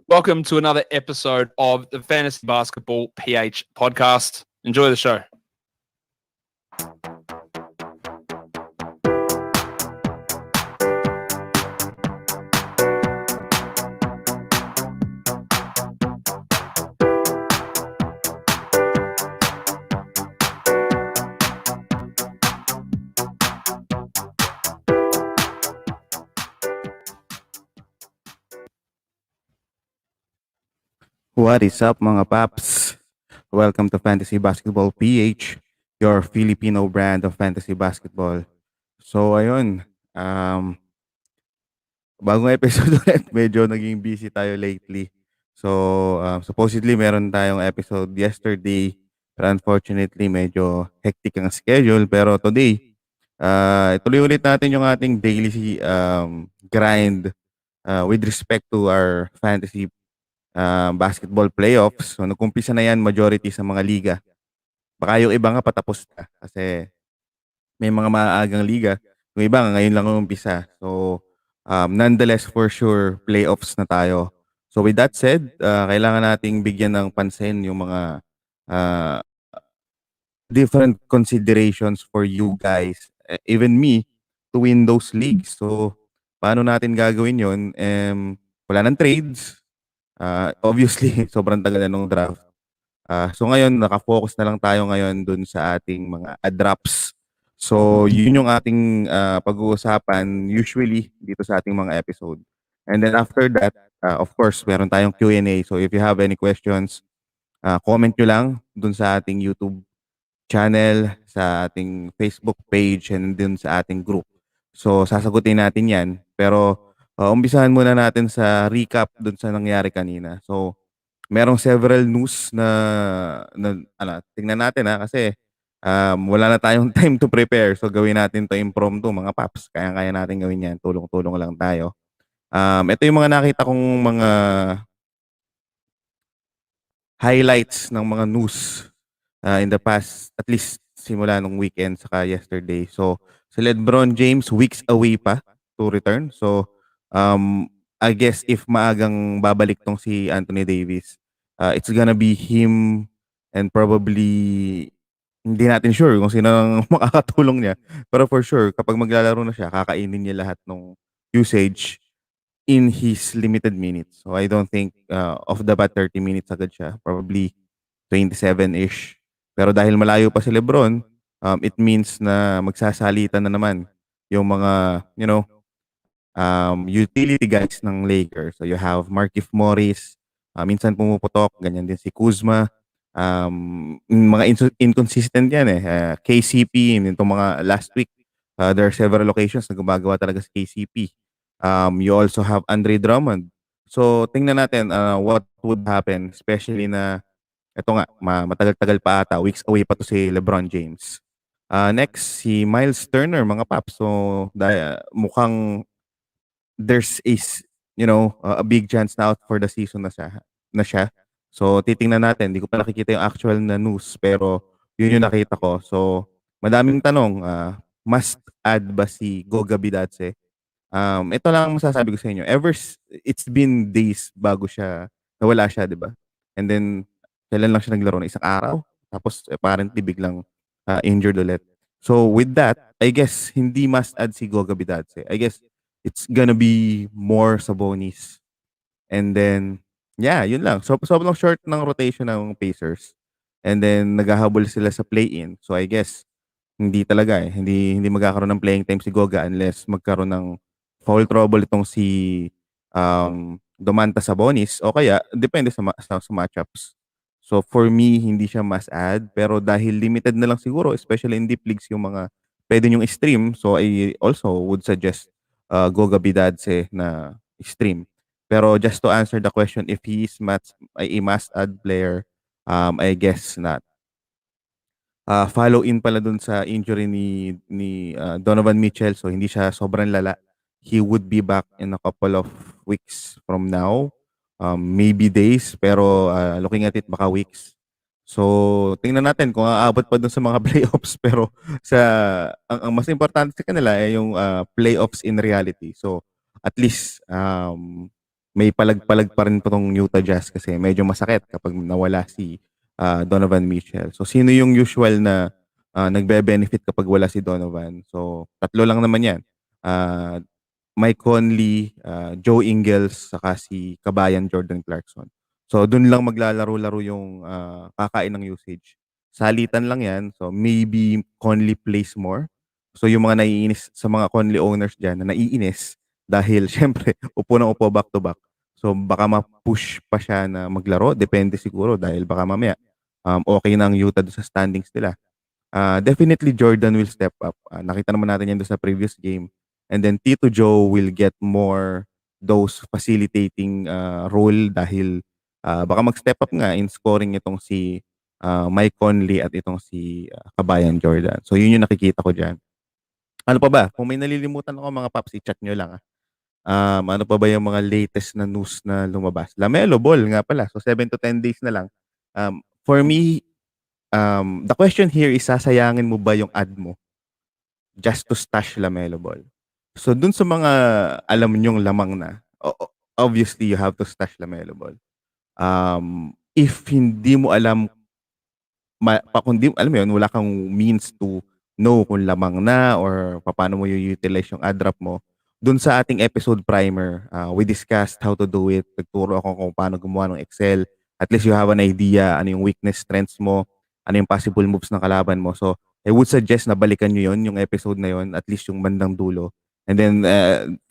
Welcome to another episode of the Fantasy Basketball PH podcast. Enjoy the show. What is up mga paps? Welcome to Fantasy Basketball PH, your Filipino brand of fantasy basketball. So ayun, bagong episode ulit. Medyo naging busy tayo lately. So supposedly meron tayong episode yesterday, but unfortunately medyo hectic ang schedule. Pero today, ituloy ulit natin yung ating daily grind with respect to our fantasy basketball playoffs. So nagkumpisa na yan majority sa mga liga. Baka yung iba nga patapos na kasi may mga maagang liga. Yung iba nga ngayon lang umpisa. So nonetheless for sure playoffs na tayo. So with that said, kailangan nating bigyan ng pansin yung mga uh, different considerations for you guys, even me, to win those leagues. So paano natin gagawin yun? Wala nang trades. Obviously, sobrang tagal na nung draft. So ngayon, nakafocus na lang tayo ngayon dun sa ating mga drops. So yun yung ating pag-uusapan usually dito sa ating mga episode. And then after that, of course, meron tayong Q&A. So if you have any questions, comment nyo lang dun sa ating YouTube channel, sa ating Facebook page, and dun sa ating group. So sasagutin natin yan. Pero umpisahan muna natin sa recap dun sa nangyari kanina. So merong several news na tingnan natin kasi wala na tayong time to prepare. So gawin natin to impromptu mga paps. Kaya natin gawin yan. Tulong-tulong lang tayo. Ito yung mga nakita kong mga highlights ng mga news in the past, at least simula nung weekend saka yesterday. So si LeBron James weeks away pa to return. So I guess if maagang babalik tong si Anthony Davis, it's gonna be him and probably hindi natin sure kung sino ang makakatulong niya. Pero for sure, kapag maglalaro na siya, kakainin niya lahat ng usage in his limited minutes. So I don't think off the bat 30 minutes agad siya. Probably 27-ish. Pero dahil malayo pa si LeBron, it means na magsasalitan na naman yung mga, utility guys ng Lakers. So you have Markieff Morris, minsan pumuputok, ganyan din si Kuzma. Mga inconsistent yan eh. KCP, itong mga last week, there are several occasions na gumagawa talaga si KCP. You also have Andre Drummond. So tingnan natin what would happen, especially na ito nga, matagal-tagal pa ata, weeks away pa to si LeBron James. Next, si Miles Turner, mga paps. So mukhang there's a big chance na out for the season na siya. So titingnan natin, hindi ko pa nakikita yung actual na news pero yun yung nakita ko. So madaming tanong, must add ba si Goga Bitadze? Ito lang ang masasabi ko sa inyo. It's been days bago siya nawala siya, 'di ba? And then kailan lang siya naglaro, na isang araw. Tapos apparently biglang injured ulit. So with that, I guess hindi must add si Goga Bitadze. I guess it's gonna be more Sabonis. And then, yeah, yun lang. So, sobrang short ng rotation ng Pacers. And then, naghahabol sila sa play-in. So, I guess, hindi talaga eh. Hindi magkakaroon ng playing time si Goga unless magkaroon ng foul trouble itong si Domantas Sabonis. O kaya, depende sa matchups. So, for me, hindi siya must add. Pero dahil limited na lang siguro, especially in deep leagues, yung mga pwede nyong stream. So, I also would suggest Goga Bitadze na stream. Pero just to answer the question, if he is a must-add player, I guess not. Follow in pala dun sa injury ni Donovan Mitchell, so hindi siya sobrang lala. He would be back in a couple of weeks from now, maybe days, pero looking at it, baka weeks. So tingnan natin kung aabot pa dun sa mga playoffs, pero ang mas importante sa kanila ay yung playoffs in reality. So at least may palag-palag pa rin po tong Utah Jazz kasi medyo masakit kapag nawala si Donovan Mitchell. So sino yung usual na nagbe-benefit kapag wala si Donovan? So tatlo lang naman 'yan. Ah, Mike Conley, Joe Ingles, saka si Kabayan Jordan Clarkson. So dun lang maglalaro-laro yung kakain ng usage. Salitan lang 'yan. So maybe Conley plays more. So yung mga naiinis sa mga Conley owners diyan na naiinis dahil syempre upo ng upo back to back. So baka ma-push pa siya na maglaro, depende siguro dahil baka mamaya okay na ang Utah doon sa standings nila. Definitely Jordan will step up. Nakita naman natin yan doon sa previous game. And then Tito Joe will get more those facilitating role dahil baka mag-step up nga in scoring itong si Mike Conley at itong si Kabayan Jordan. So yun yung nakikita ko dyan. Ano pa ba? Kung may nalilimutan ako mga paps, i-chat nyo lang. Ano pa ba yung mga latest na news na lumabas? Lamelo Ball nga pala. So 7 to 10 days na lang. For me, the question here is sasayangin mo ba yung ad mo just to stash Lamelo Ball? So dun sa mga alam nyong lamang na, obviously you have to stash Lamelo Ball. If hindi mo alam kung di, alam mo yun, wala kang means to know kung lamang na or paano mo i-utilize yung ad drop mo. Dun sa ating episode primer, we discussed how to do it. Nagturo ako kung paano gumawa ng Excel. At least you have an idea ano yung weakness, strengths mo, ano yung possible moves ng kalaban mo. So, I would suggest na balikan nyo yon yung episode na yon, at least yung bandang dulo. And then,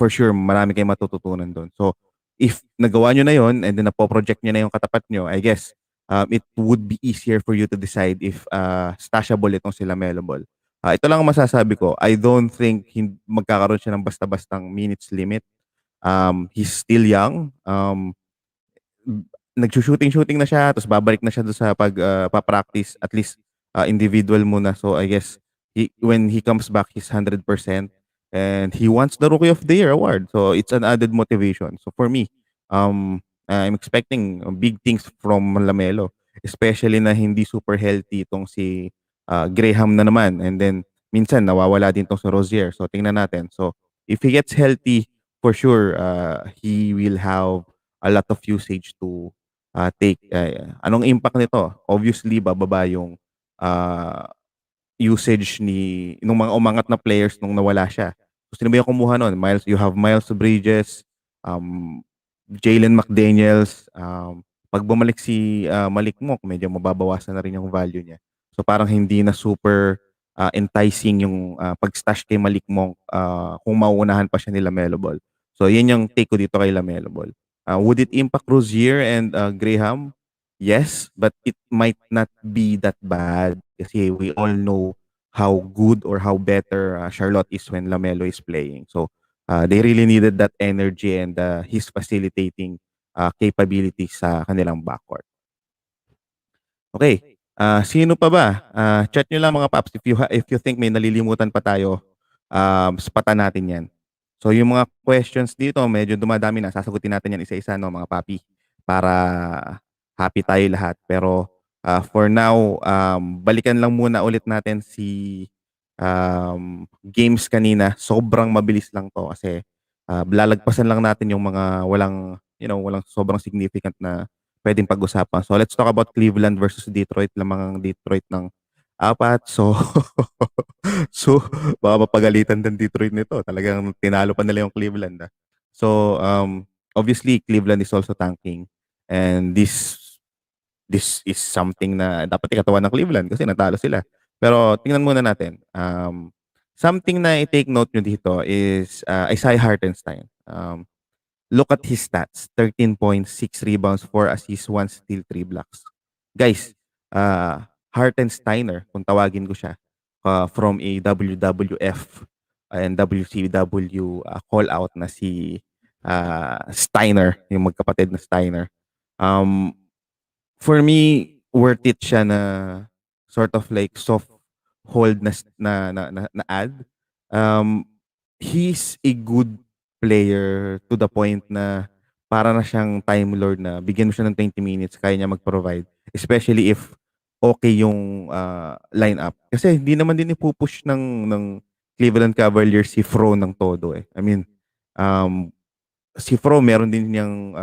for sure, marami kayong matututunan doon. So, if nagawa nyo na yon and then napo-project nyo na yung katapat nyo, I guess, it would be easier for you to decide if stashable itong si Lamelo Ball. Ito lang ang masasabi ko. I don't think magkakaroon siya ng basta-bastang minutes limit. He's still young. Nagshooting-shooting na siya, tapos babalik na siya doon sa pa-practice, at least individual muna. So I guess when he comes back, he's 100%. And he wants the Rookie of the Year award. So it's an added motivation. So for me, I'm expecting big things from Lamelo. Especially na hindi super healthy itong si Graham na naman. And then minsan nawawala din itong si Rozier. So tingnan natin. So if he gets healthy, for sure, he will have a lot of usage to take. Anong impact nito? Obviously, bababa yung usage nung mga umangat na players nung nawala siya. So, sino ba yung kumuha nun? You have Miles Bridges, um, Jalen McDaniels. Pag bumalik si Malik Monk, medyo mababawasan na rin yung value niya. So parang hindi na super enticing yung pag-stash kay Malik Monk kung mauunahan pa siya ni Lamelo Ball. So yun yung take ko dito kay Lamelo Ball. Would it impact Rozier and Graham? Yes, but it might not be that bad kasi we all know how good or how better Charlotte is when Lamelo is playing. So they really needed that energy and his facilitating capabilities sa kanilang backcourt. Okay. Sino pa ba? Chat nyo lang mga paps if you think may nalilimutan pa tayo, spatan natin 'yan. So yung mga questions dito, medyo dumadami na. Sasagutin natin 'yan isa-isa no mga papi para happy tayo lahat. Pero for now, balikan lang muna ulit natin si games kanina. Sobrang mabilis lang 'to kasi lalagpasan lang natin yung mga walang sobrang significant na pwedeng pag-usapan. So let's talk about Cleveland versus Detroit. Lamang ang Detroit ng 4. So so baka mapagalitan din Detroit nito. Talagang tinalo pa nila yung Cleveland. So obviously Cleveland is also tanking, and this is something na dapat ikatawan ng Cleveland kasi natalo sila. Pero tingnan muna natin. Something na i-take note nyo dito is Isaiah Hartenstein. Look at his stats. 13 points, 6 rebounds, 4 assists, 1 steal, 3 blocks. Guys, Hartensteiner, kung tawagin ko siya, from a WWF and WCW call out na si Steiner, yung magkapatid na Steiner. For me, worth it siya na sort of like soft hold na ad. He's a good player to the point na para na siyang time lord na bigyan mo siya ng 20 minutes, kaya niya mag-provide. Especially if okay yung lineup. Kasi hindi naman din ipupush ng Cleveland Cavaliers si Fro ng todo eh. I mean, si Fro meron din niyang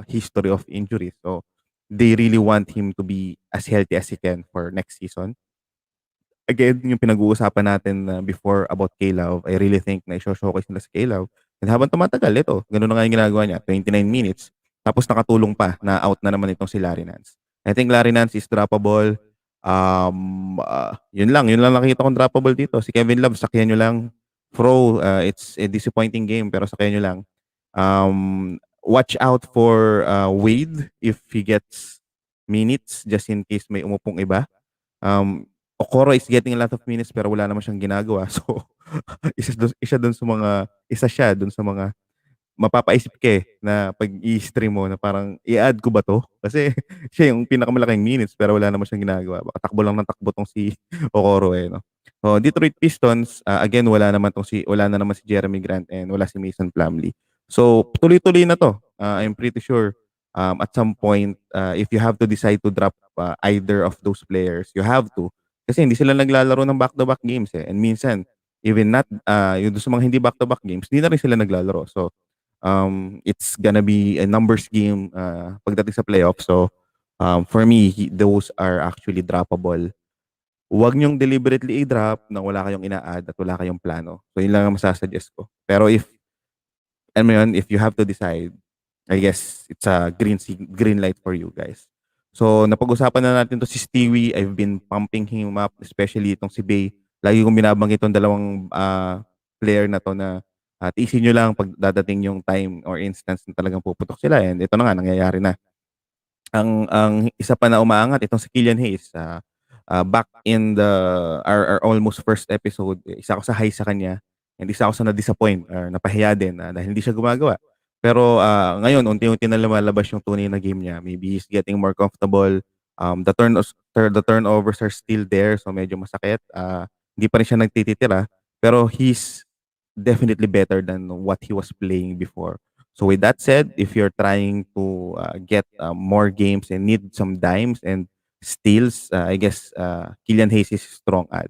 history of injuries. So they really want him to be as healthy as he can for next season. Again, yung pinag-uusapan natin before about K-Love, I really think na i-showcase nila si K-Love. And habang tumatagal, ito, gano'n na nga yung ginagawa niya, 29 minutes. Tapos nakatulong pa na out na naman itong si Larry Nance. I think Larry Nance is droppable. Yun lang nakita kong droppable dito. Si Kevin Love, sakyan nyo lang. Fro, it's a disappointing game pero sakyan nyo lang. Watch out for Wade if he gets minutes just in case may umupong iba. Okoro is getting a lot of minutes pero wala naman siyang ginagawa. So, isa siya dun sa mga mapapaisip ka na pag i-stream mo na parang i-add ko ba to? Kasi siya yung pinakamalaking minutes pero wala naman siyang ginagawa. Baka takbo lang ng takbo tong si Okoro no. So, Detroit Pistons, again wala na naman si Jeremy Grant and wala si Mason Plumlee. So, tuloy-tuloy na to. I'm pretty sure at some point if you have to decide to drop either of those players, you have to kasi hindi sila naglalaro ng back-to-back games And minsan even not yung sa mga hindi back-to-back games, hindi na rin sila naglalaro. So it's gonna be a numbers game pagdating sa playoffs. So for me, those are actually droppable. Huwag niyong deliberately i-drop na wala kayong ina-add at wala kayong plano. So yun lang ang masasuggest ko. Pero if you have to decide, I guess it's a green light for you guys. So napag-usapan na natin to si Stewie. I've been pumping him up, especially itong si Bay. Lagi kong binabanggit itong dalawang player na to na tiisin nyo lang pag dadating yung time or instance na talagang puputok sila. And ito na nga, nangyayari na. Ang isa pa na umaangat, itong si Killian Hayes. Back in our almost first episode, isa ako sa high sa kanya. And isa ako sa na-disappoint or napahiya din dahil hindi siya gumagawa. Pero ngayon, unti-unti na lumalabas yung tunay na game niya. Maybe he's getting more comfortable. The turnovers are still there, so medyo masakit. Hindi pa rin siya nagtititira. Pero he's definitely better than what he was playing before. So with that said, if you're trying to get more games and need some dimes and steals, I guess Killian Hayes is a strong add.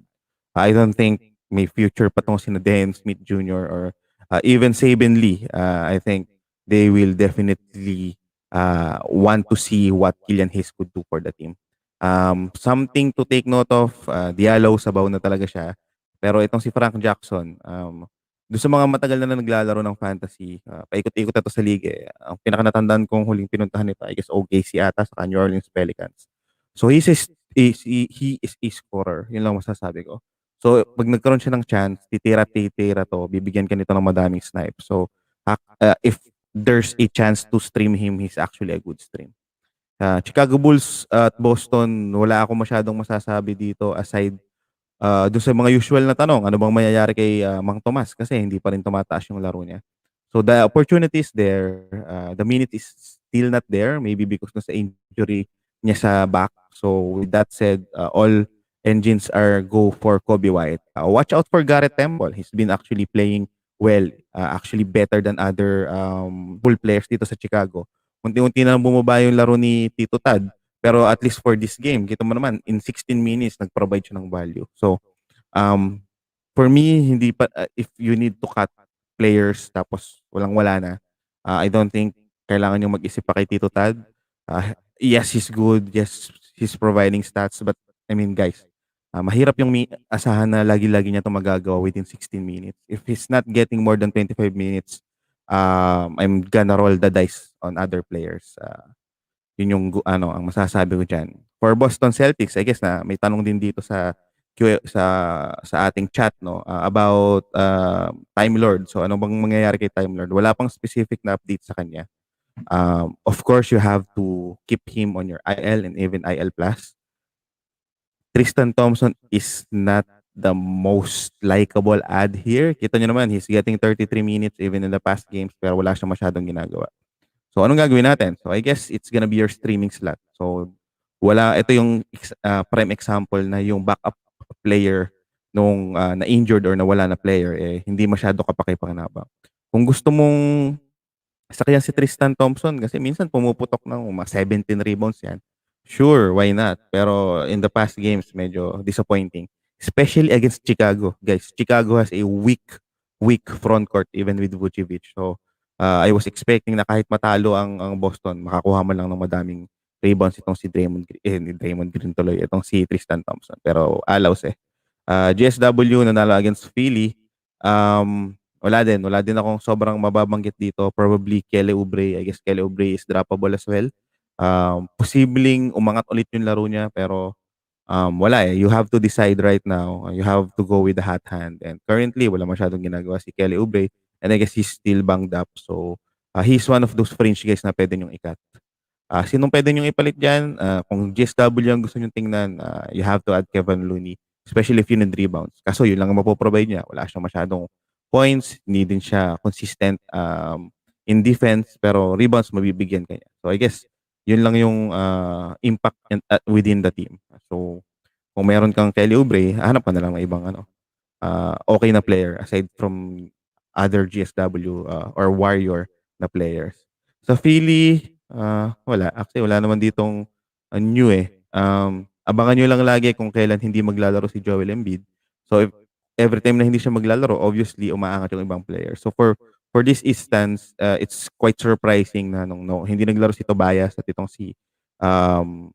I don't think may future pa tong sina Dane Smith Jr. or even Saben Lee. I think they will definitely want to see what Killian Hayes could do for the team. Something to take note of, Diallo sabaw na talaga siya. Pero itong si Frank Jackson, doon sa mga matagal na naglalaro ng fantasy, paikot-ikot na to sa league. Ang pinakanatandaan kong huling pinuntahan nito, I guess OKC ata sa New Orleans Pelicans. So he is a scorer. Yun lang masasabi ko. So pag nagkaroon siya ng chance, titira to, bibigyan ka nito ng madaming snipe. So if there's a chance to stream him, he's actually a good stream. Chicago Bulls at Boston, wala ako masyadong masasabi dito aside doon sa mga usual na tanong, ano bang mangyayari kay Mang Tomas kasi hindi pa rin tumataas yung laro niya. So the opportunity is there, the minute is still not there, maybe because sa injury niya sa back. So with that said, all engines are go for Kobe White. Watch out for Garrett Temple. He's been actually playing well, actually better than other bull players dito sa Chicago. Unti-unti na lang bumaba yung laro ni Tito Tad. Pero at least for this game, kita mo naman, in 16 minutes, nag-provide siya ng value. So, for me, hindi pa, if you need to cut players tapos walang-wala na, I don't think kailangan yung mag-isip pa kay Tito Tad. Yes, he's good. Yes, he's providing stats. But, I mean, guys, mahirap yung asahan na lagi-lagi niya ito magagawa within 16 minutes. If he's not getting more than 25 minutes, I'm gonna roll the dice on other players. Yun yung ang masasabi ko diyan. For Boston Celtics, I guess na may tanong din dito sa ating chat about Time Lord. So ano bang mangyayari kay Time Lord? Wala pang specific na update sa kanya. Of course, you have to keep him on your IL and even IL plus. Tristan Thompson is not the most likable add here. Kita nyo naman, he's getting 33 minutes even in the past games pero wala siyang masyadong ginagawa. So, anong gagawin natin? So, I guess it's gonna be your streaming slot. So, ito yung prime example na yung backup player nung na-injured or nawala na player, hindi masyado kapaki-pakinabang. Kung gusto mong sakyan si Tristan Thompson kasi minsan pumuputok ng mga 17 rebounds yan. Sure, why not? Pero in the past games, medyo disappointing. Especially against Chicago. Guys, Chicago has a weak front court even with Vucevic. So, I was expecting na kahit matalo ang Boston, makakuha man lang ng madaming rebounds itong si Draymond Green tuloy, itong si Tristan Thompson. Pero alaws eh. GSW nanalo against Philly. Wala din akong sobrang mababanggit dito. Probably Kelly Oubre. I guess Kelly Oubre is droppable as well. Posibleng umangat ulit yung laro niya pero wala eh. You have to decide right now. You have to go with the hot hand. And currently, wala masyadong ginagawa si Kelly Oubre. And I guess he's still banged up. So, he's one of those fringe guys na pwede niyong ikat. Sinong pwede niyong ipalit dyan? Kung GSW ang gusto niyong tingnan, you have to add Kevin Looney. Especially if you need rebounds. Kaso yun lang ang mapoprovide niya. Wala siyang masyadong points. Hindi din siya consistent in defense. Pero rebounds, mabibigyan kanya. So I guess, yun lang yung impact within the team. So, kung meron kang Kelly Oubre, hanap ka na lang ng ibang okay na player aside from other GSW or Warrior na players. Sa Philly, wala. Actually, wala naman ditong new eh. Abangan nyo lang lagi kung kailan hindi maglalaro si Joel Embiid. So, if every time na hindi siya maglalaro, obviously, umaangat yung ibang player. So, for this instance, it's quite surprising na hindi naglaro si Tobias at itong si um,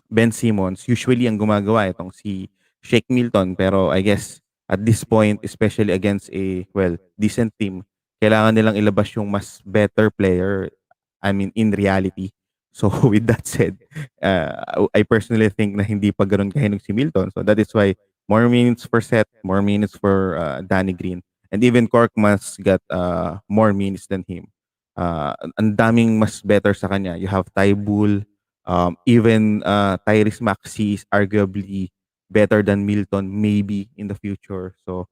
Ben Simmons. Usually, ang gumagawa itong si Shake Milton. Pero I guess, at this point, especially against a, decent team, kailangan nilang ilabas yung mas better player, I mean, in reality. So, with that said, I personally think na hindi pa ganun kahinog si Milton. So, that is why more minutes for Seth, more minutes for Danny Green. And even Korkmaz got more minutes than him. Ang daming mas better sa kanya. You have Ty Bull, even Tyrese Maxey is arguably better than Milton maybe in the future. So,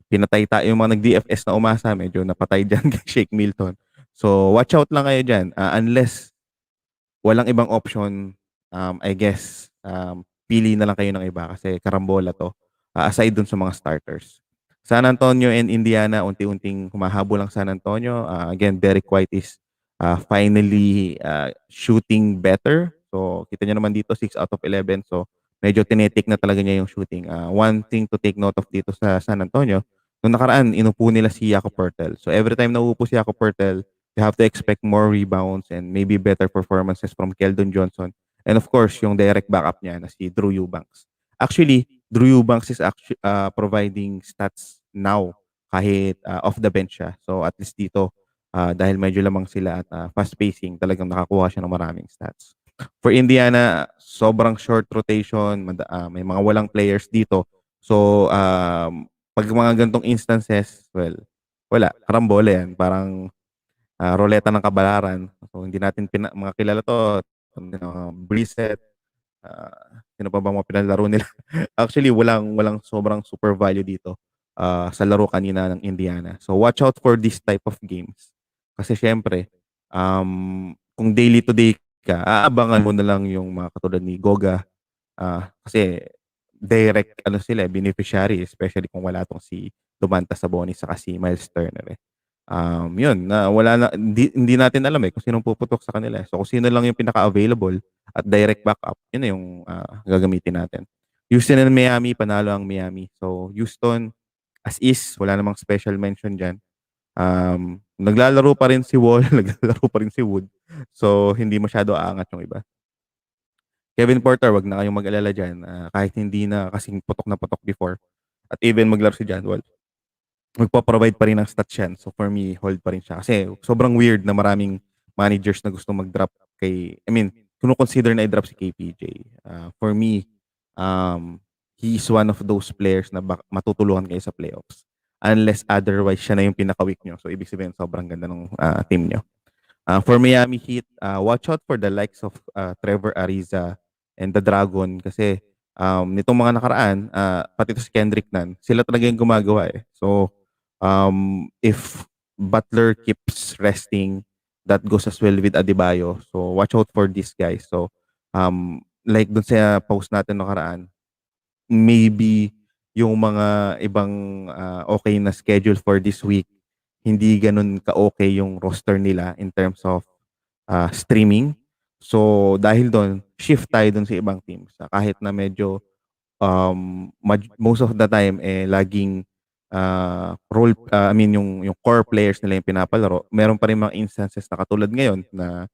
pinatay tayo yung mga nag-DFS na umasa. Medyo napatay dyan kay Shake Milton. So, watch out lang kayo dyan. Unless walang ibang option, I guess, pili na lang kayo ng iba kasi karambola to. Aside dun sa mga starters. San Antonio and Indiana, unti-unting humahabol lang San Antonio. Again, Derek White is finally shooting better. So, kita nyo naman dito, 6 out of 11. So, medyo tinetik na talaga niya yung shooting. One thing to take note of dito sa San Antonio, nung nakaraan, inupo nila si Jakob Poeltl. So, every time nauupo si Jakob Poeltl, you have to expect more rebounds and maybe better performances from Keldon Johnson. And of course, yung direct backup niya na si Drew Eubanks. Actually, Drew Eubanks is actually providing stats now kahit off the bench siya. So at least dito, dahil medyo lamang sila at fast pacing, talagang nakakuha siya ng maraming stats. For Indiana, sobrang short rotation, may mga walang players dito. So pag mga ganitong instances, wala, karambola yan. Parang roleta ng kabalaran. So hindi natin mga kilala to, Brissett, sino pa ba mga pinalaro nila? Actually, walang sobrang super value dito sa laro kanina ng Indiana. So watch out for this type of games. Kasi syempre, kung daily to day ka, aabangan mo na lang yung mga katulad ni Goga. Kasi direct sila, beneficiary, especially kung wala tong si Domantas Sabonis saka si Miles Turner. Yun, na wala na, hindi natin alam kung sinong puputok sa kanila. So kung sino lang yung pinaka-available at direct backup, yun na yung gagamitin natin. Houston and Miami, panalo ang Miami. So Houston, as is, wala namang special mention dyan. Naglalaro pa rin si Wall, naglalaro pa rin si Wood. So hindi masyado aangat yung iba. Kevin Porter, wag na kayong mag-alala dyan. Kahit hindi na kasing putok na putok before. At even maglaro si John Wall, magpo-provide pa rin ng stats yan. So for me, hold pa rin siya. Kasi sobrang weird na maraming managers na gusto mag-drop kino-consider na i-drop si KPJ. For me, he is one of those players na matutulungan kayo sa playoffs. Unless otherwise, siya na yung pinaka-weak nyo. So ibig sabihin, sobrang ganda ng team nyo. For Miami Heat, watch out for the likes of Trevor Ariza and the Dragon kasi nitong mga nakaraan, pati ito si Kendrick Nunn, sila talaga yung gumagawa So, if Butler keeps resting, that goes as well with Adebayo. So, watch out for these guys. So, like dun sa post natin nakaraan, maybe yung mga ibang okay na schedule for this week, hindi ganun ka-okay yung roster nila in terms of streaming. So, dahil doon, shift tayo doon sa ibang teams. Kahit na medyo most of the time laging yung core players nila yung pinapalaro, meron pa rin mga instances na katulad ngayon na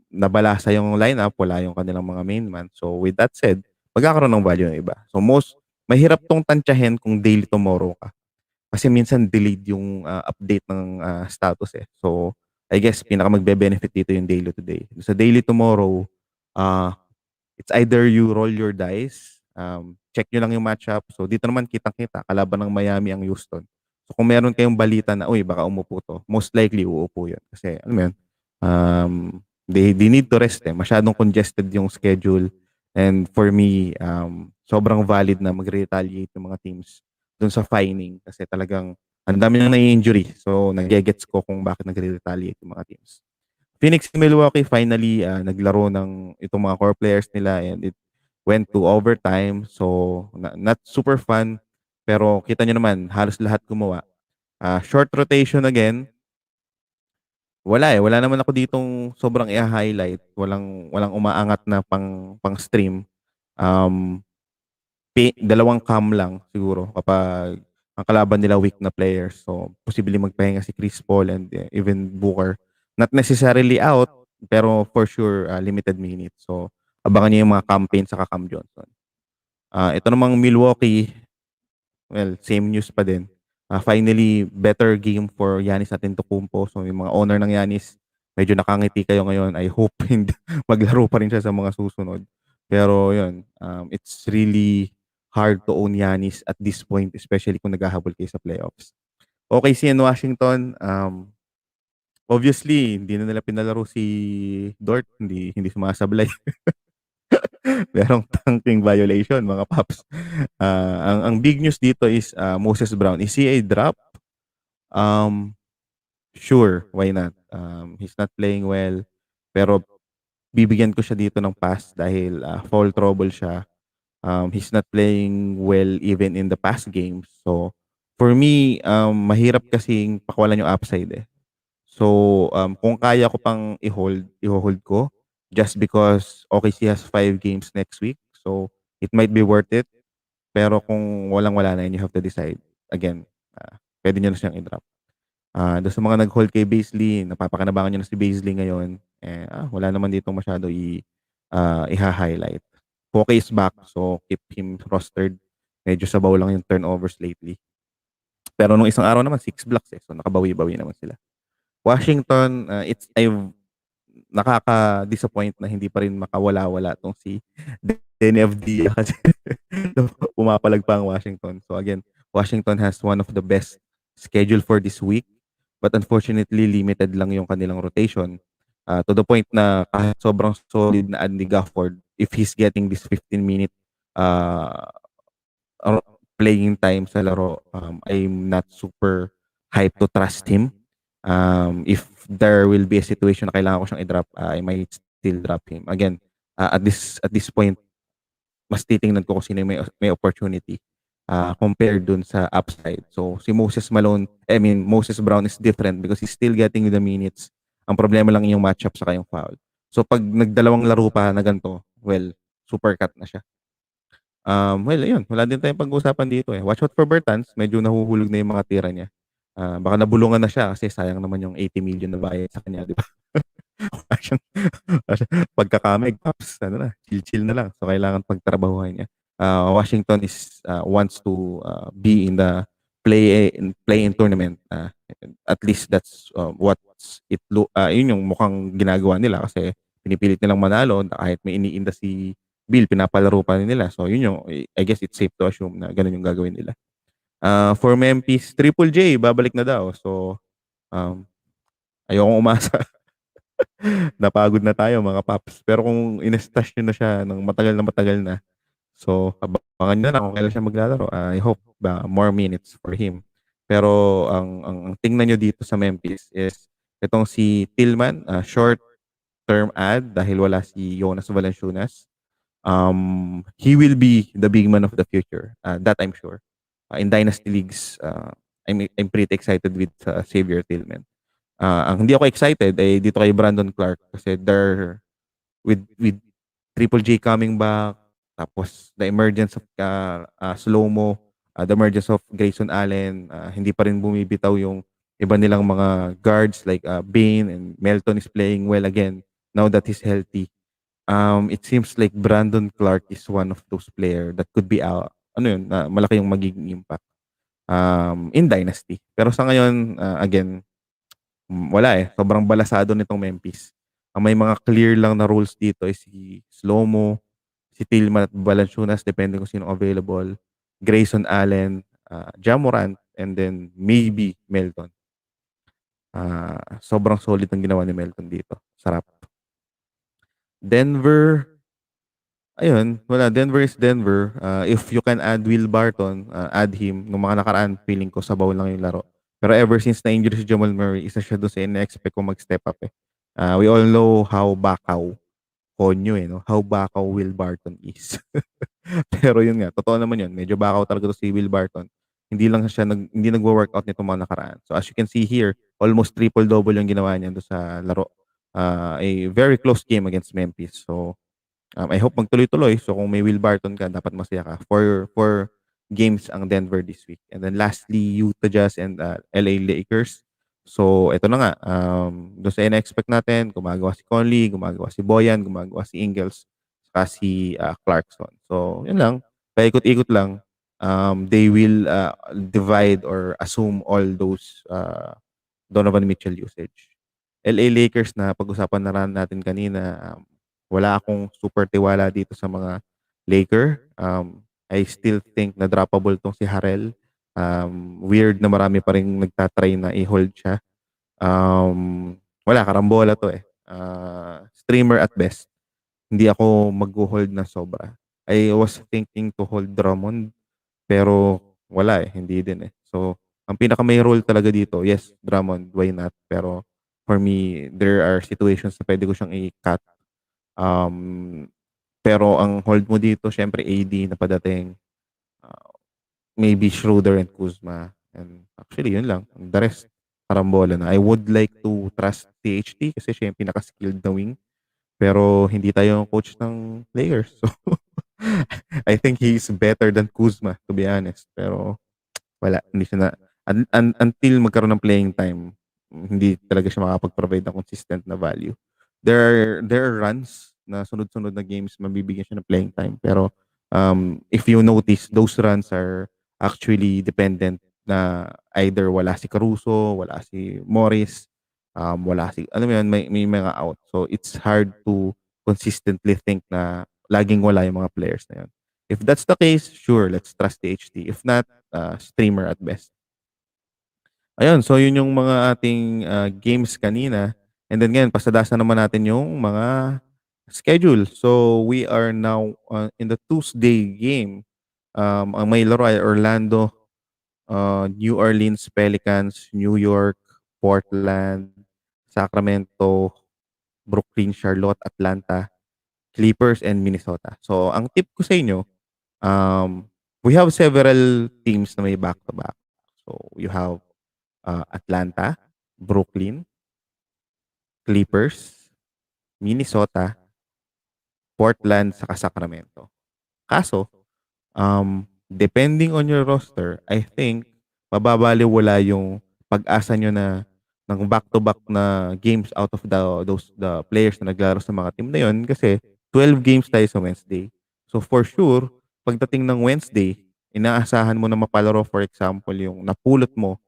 nabalasa yung lineup, wala yung kanilang mga main man. So with that said, magkakaroon ng value ng iba. So mahirap tong tantyahin kung daily tomorrow ka. Kasi minsan delayed yung update ng status eh. So I guess pinaka magbe-benefit dito yung daily today. Sa daily tomorrow, uh, it's either you roll your dice, check nyo lang yung matchup. So dito naman kitang-kita, kalaban ng Miami ang Houston. So kung meron kayong balita na, uy, baka umupo to, most likely uupo yun. Kasi, ano mo yun, um, they need to rest eh. Masyadong congested yung schedule. And for me, sobrang valid na mag-retaliate yung mga teams dun sa fining. Kasi talagang, ang dami nang nai-injury. So, nag-gets ko kung bakit nagre-retaliate yung mga teams. Phoenix and Milwaukee finally naglaro ng itong mga core players nila and it went to overtime. So, not super fun. Pero kita nyo naman, halos lahat gumawa. Short rotation again. Wala eh. Wala naman ako ditong sobrang i-highlight. Walang umaangat na pang stream. Um, dalawang cam lang siguro kapag ang kalaban nila weak na players. So, posibleng magpahinga si Chris Paul and even Booker. Not necessarily out, pero for sure limited minutes. So, abangan niyo yung mga campaign sa Cam Johnson. Ito namang Milwaukee, well, same news pa din. Finally, better game for Giannis Antetokounmpo. So, yung mga owner ng Giannis, medyo nakangiti kayo ngayon. I hope hindi maglaro pa rin siya sa mga susunod. Pero yun, it's really hard to own Giannis at this point, especially kung naghahabol kayo sa playoffs. Okay, si Washington, obviously, hindi na nila pinalaro si Dort, hindi sumasablay. Merong tanking violation, mga paps. Ang big news dito is Moses Brown. Is he a drop? Um, sure, why not? He's not playing well, pero bibigyan ko siya dito ng pass dahil foul trouble siya. He's not playing well even in the past games. So, for me, mahirap kasing pakawalan yung upside eh. So, kung kaya ko pang i-hold ko just because OKC has 5 games next week. So, it might be worth it. Pero kung walang-wala na yun, you have to decide. Again, pwede nyo na siyang i-drop. Doon sa mga nag-hold kay Beasley, napapakinabangan nyo na si Beasley ngayon. Wala naman dito masyado i-highlight. Poke is back, so keep him rostered. Medyo sabaw lang yung turnovers lately. Pero nung isang araw naman, 6 blocks eh. So nakabawi-bawi naman sila. Washington, nakaka-disappoint na hindi pa rin makawala-wala tong si Denny Avdia kasi pumapalag pa ang Washington. So again, Washington has one of the best schedule for this week. But unfortunately, limited lang yung kanilang rotation. To the point na kahit sobrang solid na Andy Gafford, if he's getting this 15-minute uh, playing time sa laro, I'm not super hyped to trust him. If there will be a situation na kailangan ko siyang i-drop, I might still drop him. Again, at this point, mas titingnan ko kung sino may opportunity compared dun sa upside. So, si Moses Brown is different because he's still getting the minutes. Ang problema lang yung matchup sa kayong foul. So, pag nagdalawang laro pa na ganito, well, super cut na siya. Ayun. Wala din tayong pag-uusapan dito eh. Watch out for Bertans. Medyo nahuhulog na yung mga tira niya. Baka nabulungan na siya kasi sayang naman yung 80 million na bayad sa kanya, di ba? Pagkakamig, paps, chill-chill na lang. So, kailangan pagtrabahuhan niya. Washington wants to be in the play-in tournament. At least that's yun yung mukhang ginagawa nila kasi pinipilit nilang manalo kahit may iniinda si Bill, pinapalaro pa rin nila. So, yun yung, I guess it's safe to assume na ganun yung gagawin nila. For Memphis, Triple J, babalik na daw. So, ayokong umasa. Napagod na tayo mga paps. Pero kung in-stash nyo na siya ng matagal na, so abangan nyo na kung kailan siya maglalaro. I hope more minutes for him. Pero ang tingnan nyo dito sa Memphis is itong si Tillman, short term ad dahil wala si Jonas Valanciunas. He will be the big man of the future. That I'm sure. In Dynasty Leagues, I'm pretty excited with Xavier Tillman. Ang hindi ako excited ay dito kay Brandon Clark kasi they're with Triple J coming back tapos the emergence of slow-mo The emergence of Grayson Allen, hindi pa rin bumibitaw yung iba nilang mga guards like Bane, and Melton is playing well again now that he's healthy. It seems like Brandon Clark is one of those player that could be malaki yung magiging impact in Dynasty. Pero sa ngayon, again, wala eh. Sobrang balasado nitong Memphis. Ang may mga clear lang na rules dito is si Slomo, si Tillman at Valanciunas, depende kung sino available, Grayson Allen, Ja Morant, and then maybe Melton. Sobrang solid ang ginawa ni Melton dito. Sarap. Denver, ayun, wala. Denver is Denver. If you can add Will Barton, add him. Nung mga nakaraan, feeling ko sabaw lang yung laro. Pero ever since na-injury si Jamal Murray, isa siya doon sa ina-expect ko mag-step up eh. We all know how bakaw Konyo eh, no? How bakaw Will Barton is. Pero yun nga, totoo naman yun. Medyo bakaw talaga to si Will Barton. Hindi nagwo-workout nito mga nakaraan. So as you can see here, almost triple-double yung ginawa niya doon sa laro. A very close game against Memphis. So I hope magtuloy-tuloy. So kung may Will Barton ka, dapat masaya ka. For games ang Denver this week. And then lastly, Utah Jazz and LA Lakers. So ito na nga, doon sa ina-expect natin, gumagawa si Conley, gumagawa si Boyan, gumagawa si Ingles, saka si Clarkson. So yun lang, paikot-ikot lang. They will divide or assume all those Donovan Mitchell usage. LA Lakers na pag-usapan na rin natin kanina, wala akong super tiwala dito sa mga Laker. I still think na droppable tong si Harrell. Weird na marami pa rin nagtatry na i-hold siya. Wala, karambola to eh. Streamer at best. Hindi ako mag-hold na sobra. I was thinking to hold Drummond, pero wala eh, hindi din eh. So, ang pinaka may role talaga dito, yes, Drummond, why not? Pero for me, there are situations na pwede ko siyang i-cut. Pero ang hold mo dito, syempre AD na padating. Maybe Schroeder and Kuzma. And actually, yun lang. The rest, karambola na. I would like to trust THT kasi siya yung pinaka-skilled na wing. Pero hindi tayo coach ng players. So, I think he's better than Kuzma, to be honest. Pero wala, hindi siya na until magkaroon ng playing time, hindi talaga siya makapag-provide ng consistent na value. There are runs na sunod-sunod na games mabibigyan siya ng playing time, pero if you notice, those runs are actually dependent na either wala si Caruso, wala si Morris, wala si alam mo yun, may mga out. So it's hard to consistently think na laging wala yung mga players na yun. If that's the case, sure, let's trust the HT. If not, streamer at best. Ayun, so yun yung mga ating games kanina. And then ngayon, pasadasan naman natin yung mga schedule. So we are now in the Tuesday game. Ang may laro ay Orlando, New Orleans Pelicans, New York, Portland, Sacramento, Brooklyn, Charlotte, Atlanta, Clippers, and Minnesota. So ang tip ko sa inyo, we have several teams na may back-to-back. So you have Atlanta, Brooklyn, Clippers, Minnesota, Portland, saka Sacramento. Kaso, depending on your roster, I think mababaliwala yung pag-asa nyo na ng back-to-back na games out of the players na naglaro sa mga team na yun kasi 12 games tayo sa Wednesday. So for sure, pagdating ng Wednesday, inaasahan mo na mapalaro, for example, yung napulot mo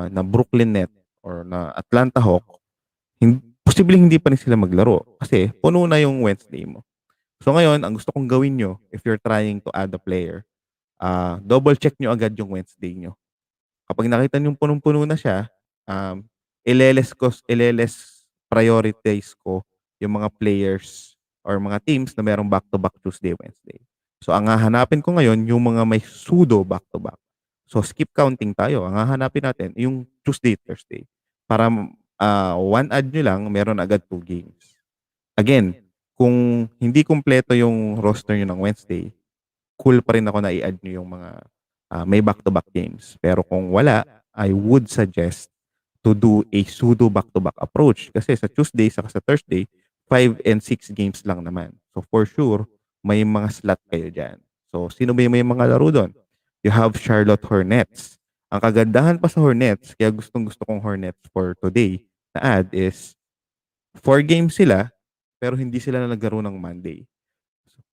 na Brooklyn Net or na Atlanta Hawk, posibleng hindi pa rin sila maglaro kasi puno na yung Wednesday mo. So ngayon, ang gusto kong gawin nyo, if you're trying to add a player, double check nyo agad yung Wednesday nyo. Kapag nakita nyo punong-puno na siya, ileles prioritize ko yung mga players or mga teams na merong back-to-back Tuesday, Wednesday. So ang hahanapin ko ngayon, yung mga may pseudo back-to-back. So skip counting tayo. Ang hahanapin natin, yung Tuesday, Thursday. Para one add nyo lang, meron agad 2 games. Again, kung hindi kumpleto yung roster nyo ng Wednesday, cool pa rin ako na i-add nyo yung mga may back-to-back games. Pero kung wala, I would suggest to do a pseudo back-to-back approach. Kasi sa Tuesday, saka sa Thursday, 5 and 6 games lang naman. So for sure, may mga slot kayo dyan. So sino ba yung may mga laro doon? you have Charlotte Hornets. Ang kagandahan pa sa Hornets, kaya gustong-gusto kong Hornets for today na add is 4 games sila, pero hindi sila naglaro ng Monday.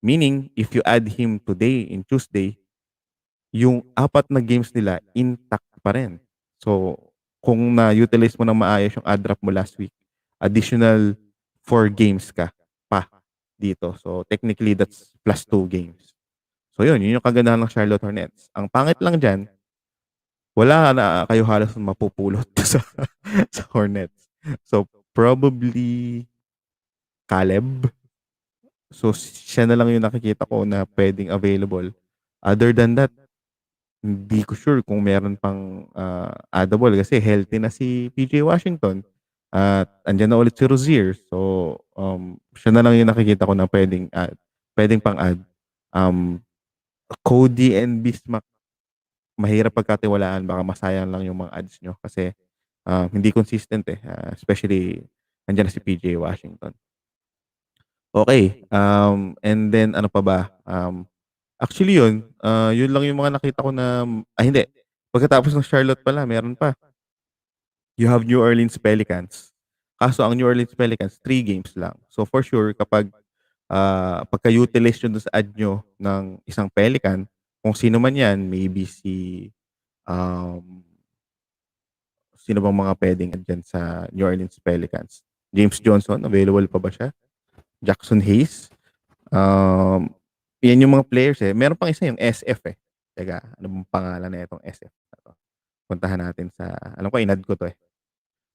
Meaning, if you add him today in Tuesday, yung 4 na games nila intact pa rin. So, kung na-utilize mo ng maayos yung ad drop mo last week, additional 4 games ka pa dito. So, technically, that's plus 2 games. So, yun yung kagandahan ng Charlotte Hornets. Ang pangit lang dyan, wala na kayo halos mapupulot sa Hornets. So, probably Caleb. So, siya na lang yung nakikita ko na pwedeng available. Other than that, hindi ko sure kung meron pang addable kasi healthy na si PJ Washington. At andyan na ulit si Rozier. So, siya na lang yung nakikita ko na pwedeng pang add. Cody and Bismack, mahirap pagkatiwalaan. Baka masayang lang yung mga ads nyo kasi hindi consistent eh. Especially, andyan na si PJ Washington. Okay. And then, ano pa ba? Actually yun lang yung mga nakita ko na, hindi. Pagkatapos ng Charlotte pala, meron pa. You have New Orleans Pelicans. Kaso ang New Orleans Pelicans, 3 games lang. So for sure, kapag pagka-utilize nyo dun sa ad nyo ng isang Pelican, kung sino man yan, maybe um, sino bang mga pwedeng dyan sa New Orleans Pelicans? James Johnson, available pa ba siya? Jackson Hayes. Um, Yan yung mga players eh. Meron pang isa yung SF eh. Teka, ano bang pangalan na itong SF na to? Puntahan natin sa, alam ko, inad ko to eh.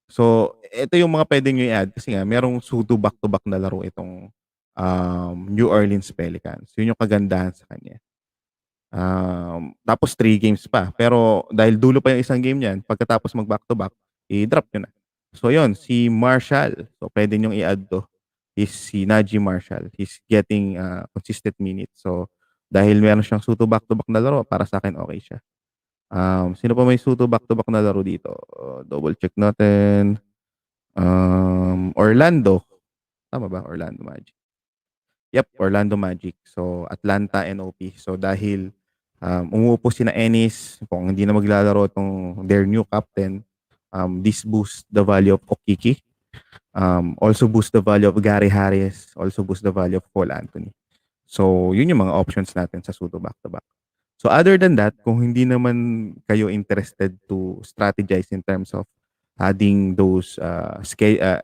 So, ito yung mga pwede nyo i-add kasi nga, merong sudo back-to-back na laro itong New Orleans Pelicans. Yun yung kagandahan sa kanya. Tapos 3 games pa. Pero dahil dulo pa yung isang game niyan, pagkatapos mag-back-to-back, i-drop nyo na. So, yun, si Marshall. So, pwede nyo i-add to. Is si Najee Marshall. He's getting consistent minutes. So, dahil meron siyang suto back-to-back na laro, para sa akin okay siya. Sino pa may suto back-to-back na laro dito? Double check natin. Orlando. Tama ba? Orlando Magic. Yep, Orlando Magic. So, Atlanta NOP. So, dahil umuupo si na Ennis, kung hindi na maglalaro itong their new captain, this boosts the value of Okiki. Also boost the value of Gary Harris. Also boost the value of Cole Anthony. So, yun yung mga options natin sa sudo back-to-back. So, other than that, kung hindi naman kayo interested to strategize in terms of adding those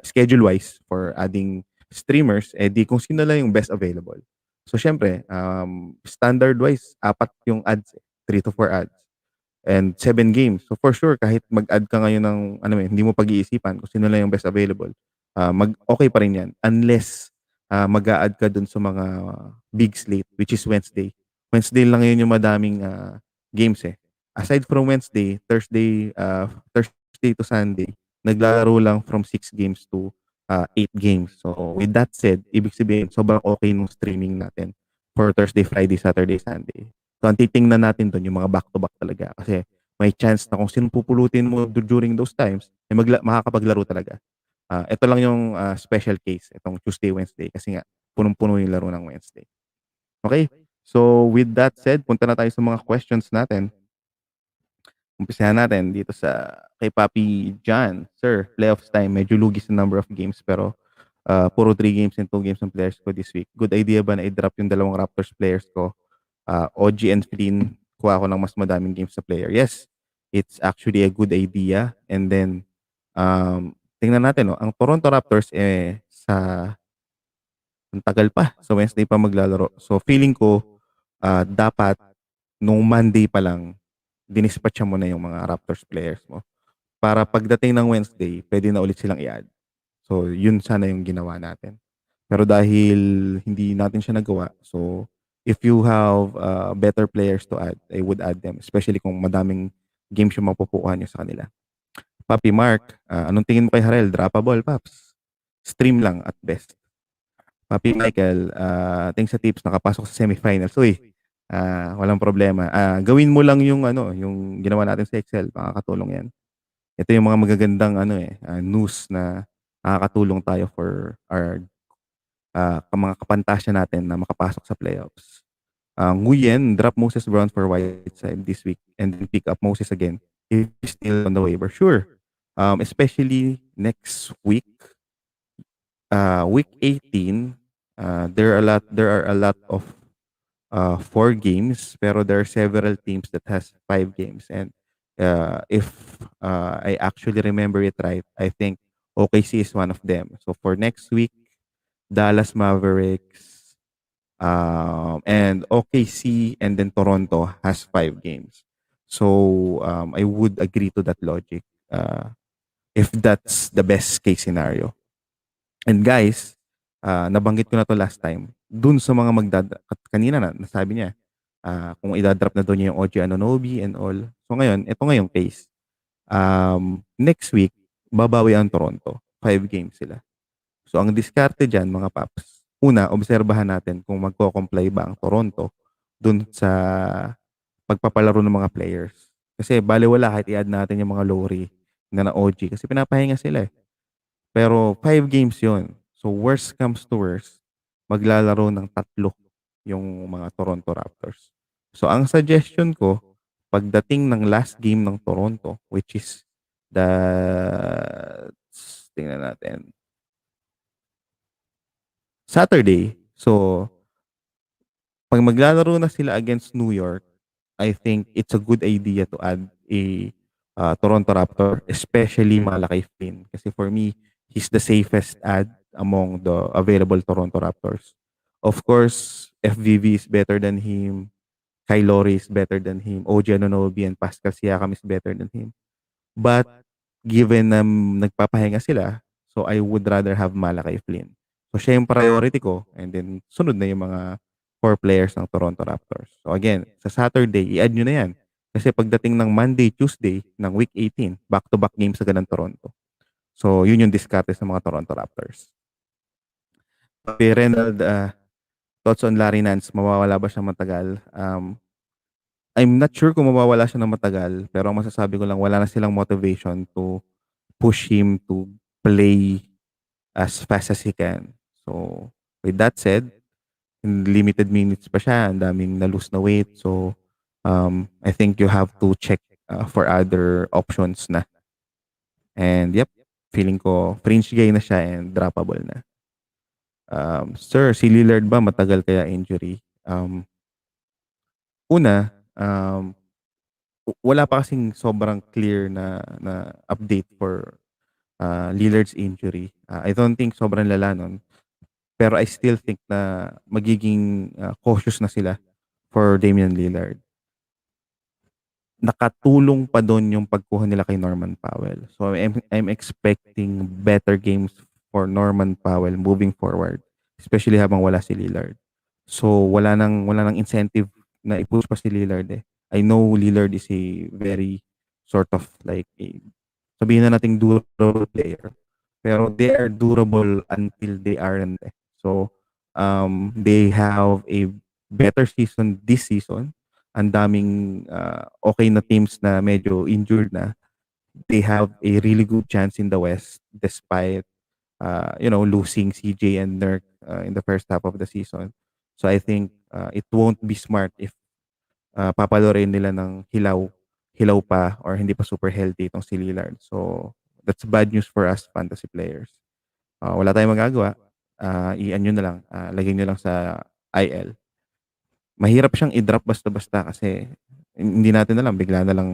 schedule-wise for adding streamers, di kung sino lang yung best available. So, syempre, standard-wise, 4 yung ads, 3 to 4 ads. And 7 games. So, for sure, kahit mag-add ka ngayon ng, hindi mo pag-iisipan kung sino lang yung best available, okay pa rin yan. Unless mag-a-add ka dun sa mga big slate, which is Wednesday. Wednesday lang yun yung madaming games eh. Aside from Wednesday, Thursday to Sunday, naglalaro lang from 6 games to 8 games. So, with that said, ibig sabihin, sobrang okay nung streaming natin for Thursday, Friday, Saturday, Sunday. So, ang titingnan natin doon yung mga back-to-back talaga. Kasi may chance na kung sino pupulutin mo during those times, ay makakapaglaro talaga. Ito lang yung special case, itong Tuesday, Wednesday. Kasi nga, punong-puno yung laro ng Wednesday. Okay? So, with that said, punta na tayo sa mga questions natin. Umpisahan natin dito sa kay Papi John. Sir, playoffs time. Medyo lugi sa number of games pero puro 3 games and 2 games ng players ko this week. Good idea ba na i-drop yung 2 Raptors players ko? OG and Flynn, kuha ko ng mas madaming games sa player. Yes, it's actually a good idea. And then, tingnan natin, no? Ang Toronto Raptors, ang tagal pa. So, Wednesday pa maglalaro. So, feeling ko, dapat, nung Monday pa lang, dinispatcha mo na yung mga Raptors players mo. Para pagdating ng Wednesday, pwede na ulit silang i-add. So, yun sana yung ginawa natin. Pero dahil hindi natin siya nagawa, so if you have better players to add, I would add them. Especially kung madaming games yung mapupukuhan nyo sa kanila. Papi Mark, anong tingin mo kay Harel? Droppable, Paps. Stream lang at best. Papi Michael, thanks sa tips, nakapasok sa semifinals. Uy, walang problema. Gawin mo lang yung yung ginawa natin sa Excel, makakatulong 'yan. Ito yung mga magagandang news na nakakatulong tayo for our mga kapantasya natin na makapasok sa playoffs. Nguyen drop Moses Brown for Whiteside this week and then pick up Moses again if he's still on the waiver. Sure. Especially next week, week 18, there are a lot of 4 games, pero there are several teams that has 5 games. And if I actually remember it right, I think OKC is one of them. So for next week, Dallas Mavericks, and OKC and then Toronto has 5 games. So I would agree to that logic if that's the best case scenario. And guys, nabanggit ko na to last time, dun sa mga kanina na nasabi niya, kung idadrop na doon niya yung OG Anunoby and all. So ngayon, ito ngayong case. Next week, babawi ang Toronto. 5 games sila. So ang diskarte dyan, mga paps, una, obserbahan natin kung magko-comply ba ang Toronto dun sa pagpapalaro ng mga players. Kasi baliwala kahit i-add natin yung mga Lowry na OG kasi pinapahinga sila eh. Pero 5 games yon. So worst comes to worst, maglalaro ng 3 yung mga Toronto Raptors. So ang suggestion ko, pagdating ng last game ng Toronto, which is the tingnan natin, Saturday. So pag maglalaro na sila against New York, I think it's a good idea to add a Toronto Raptor, especially Malaki Flynn. Kasi for me, he's the safest add among the available Toronto Raptors. Of course, FVV is better than him. Kyle Lowry is better than him. OG Anunoby and Pascal Siakam is better than him. But given na nagpapahinga sila, so I would rather have Malaki Flynn. So siya yung priority ko and then sunod na yung mga 4 players ng Toronto Raptors. So again, sa Saturday, i-add nyo na yan. Kasi pagdating ng Monday, Tuesday ng week 18, back-to-back games agad ng Toronto. So yun yung diskarte sa mga Toronto Raptors. Renald, thoughts on Larry Nance, mawawala ba siya matagal? I'm not sure kung mawawala siya ng matagal, pero ang masasabi ko lang, wala na silang motivation to push him to play as fast as he can. So, with that said, in limited minutes pa siya, ang daming na-lose na weight. So, I think you have to check for other options na. And yep, feeling ko fringe gay na siya and droppable na. Sir, si Lillard ba matagal kaya injury? Una, wala pa kasing sobrang clear na update for Lillard's injury. I don't think sobrang lala nun. Pero I still think na magiging cautious na sila for Damian Lillard. Nakatulong pa doon yung pagkuha nila kay Norman Powell. So I'm expecting better games for Norman Powell moving forward, especially habang wala si Lillard. So wala nang incentive na i-push pa si Lillard eh. I know Lillard is a very sort of like sabihin na nating durable player. Pero they are durable until they aren't. Eh. So they have a better season this season. Ang daming okay na teams na medyo injured na. They have a really good chance in the West despite losing CJ and Nurk in the first half of the season. So I think it won't be smart if papalorin nila ng hilaw pa or hindi pa super healthy itong si Lillard. So that's bad news for us fantasy players. Wala tayong magagawa. I-ano na lang, lagyan nyo lang sa IL. Mahirap siyang i-drop basta-basta kasi hindi natin alam, bigla na lang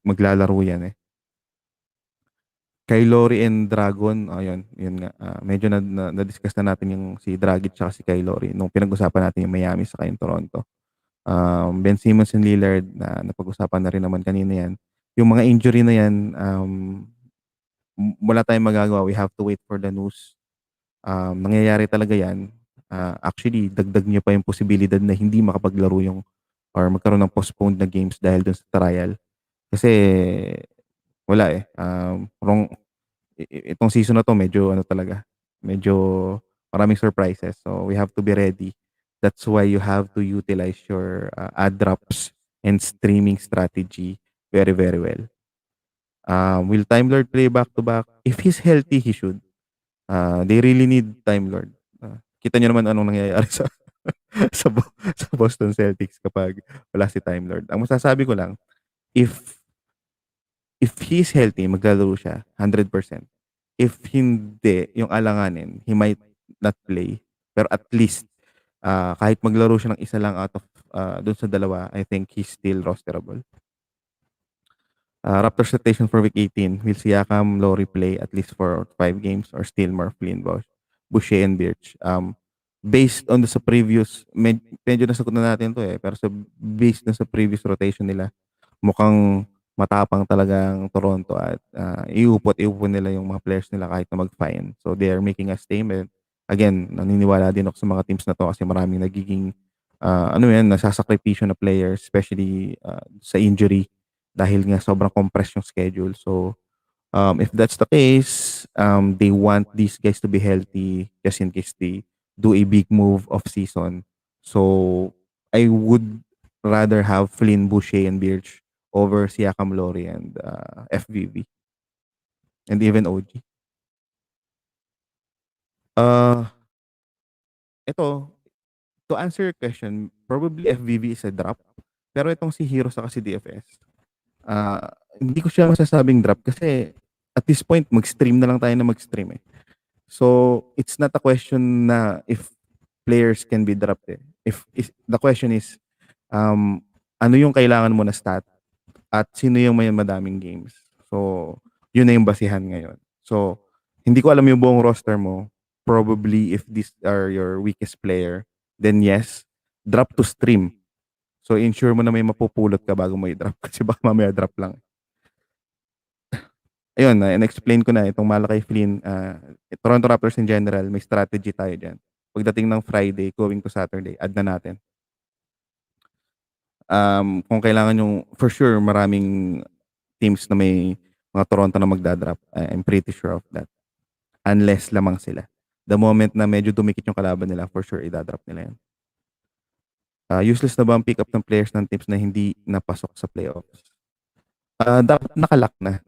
maglalaro yan eh. Kay Lowry and Dragon, yun nga. Medyo na-discuss na natin yung si Dragic at si Kay Lowry nung pinag-usapan natin yung Miami sa yung Toronto. Ben Simmons and Lillard na napag-usapan na rin naman kanina yan. Yung mga injury na yan, wala tayong magagawa. We have to wait for the news. Nangyayari talaga yan. Actually, dagdag niyo pa yung posibilidad na hindi makapaglaro yung or magkaroon ng postponed na games dahil dun sa trial. Kasi wala eh. Itong season na to medyo talaga. Medyo maraming surprises. So we have to be ready. That's why you have to utilize your ad drops and streaming strategy very, very well. Will Time Lord play back to back? If he's healthy, he should. They really need Time Lord. Kita niyo naman anong nangyayari sa sa Boston Celtics kapag wala si Time Lord. Ang masasabi ko lang, if if he's healthy, maglalaro siya 100%. If hindi, yung alanganin, he might not play. Pero at least, kahit maglaro siya ng isa lang out of dun sa dalawa, I think he's still rosterable. Raptors rotation for week 18. Will Siakam, Lowry play at least for 5 games or still more Flynn, Boucher, and Birch? Based on the sa previous, medyo nasagot na natin to pero based na sa previous rotation nila, mukhang matapang talagang Toronto at iupot nila yung mga players nila kahit na mag-fine. So they are making a statement. Again, naniniwala din ako sa mga teams na to kasi maraming nagiging nasasakripisyo na players, especially sa injury dahil nga sobrang compressed yung schedule. So if that's the case, they want these guys to be healthy just in case they do a big move off season. So I would rather have Flynn, Boucher, and Birch over Siakam, Lowry, and FVV, and even OG. Uh, ito, to answer your question, probably FVV is a drop. Pero itong si Hero sa si DFS, hindi ko siya masasabing drop kasi at this point, mag-stream na lang tayo na mag-stream eh. So, it's not a question na if players can be dropped eh. The question is, ano yung kailangan mo na stat at sino yung may madaming games. So, yun na yung basihan ngayon. So, hindi ko alam yung buong roster mo. Probably if these are your weakest player, then yes, drop to stream. So, ensure mo na may mapupulot ka bago mo i-drop kasi baka mamaya drop lang. Ayun, na-explain ko na itong Malakay Flynn, Toronto Raptors in general, may strategy tayo dyan. Pagdating ng Friday, going to Saturday, add na natin. Kung kailangan yung, for sure, maraming teams na may mga Toronto na magdadrop. I'm pretty sure of that. Unless lamang sila. The moment na medyo dumikit yung kalaban nila, for sure, idadrop nila yan. Useless na ba ang pick up ng players ng teams na hindi napasok sa playoffs? Dapat nakalock na.